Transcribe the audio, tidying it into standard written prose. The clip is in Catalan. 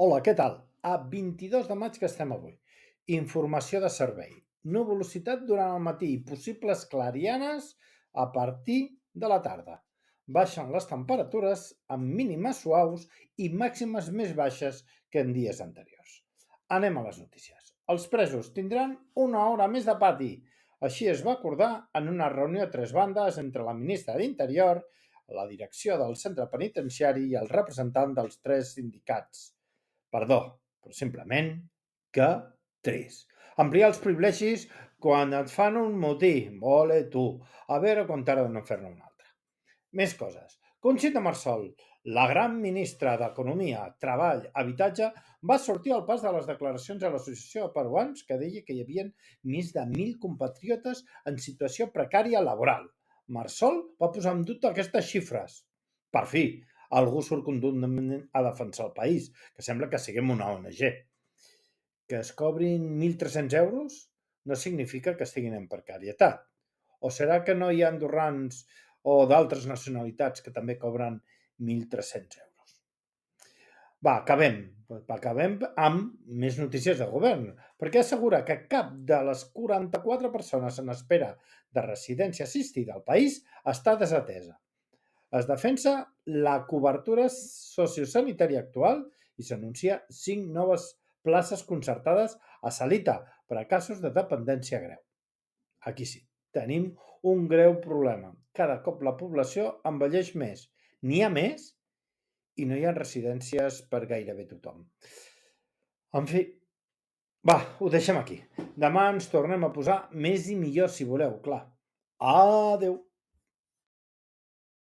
Hola, què tal? A 22 de maig que estem avui. Informació de servei. Nuvolositat durant el matí i possibles clarianes a partir de la tarda. Baixen les temperatures amb mínimes suaus i màximes més baixes que en dies anteriors. Anem a les notícies. Els presos tindran una hora més de pati. Així es va acordar en una reunió a tres bandes entre la ministra d'Interior, la direcció del centre penitenciari i el representant dels tres sindicats. Perdó, però simplement que trist. Ampliar els privilegis quan et fan un motí. Vole tu. A veure quan tarda en fer-ne un altre. Més coses. Conxita Marsol, la gran ministra d'Economia, Treball, Habitatge, va sortir al pas de les declaracions a l'Associació de Peruans que deia que hi havia més de 1.000 compatriotes en situació precària laboral. Marsol va posar en dubte aquestes xifres. Per fi, algú surt contundentment a defensar el país, que sembla que siguem una ONG. Que es cobrin 1.300 euros no significa que estiguin en precarietat. O serà que no hi ha andorrans o d'altres nacionalitats que també cobren 1.300 euros? Va, acabem amb més notícies de govern, perquè assegura que cap de les 44 persones en espera de residència assistida al país està desatesa. Es defensa la cobertura sociosanitària actual i s'anuncia 5 noves places concertades a Salita per a casos de dependència greu. Aquí sí, tenim un greu problema. Cada cop la població envelleix més. N'hi ha més i no hi ha residències per gairebé tothom. En fi, va, ho deixem aquí. Demà ens tornem a posar més i millor si voleu, clar. Adeu!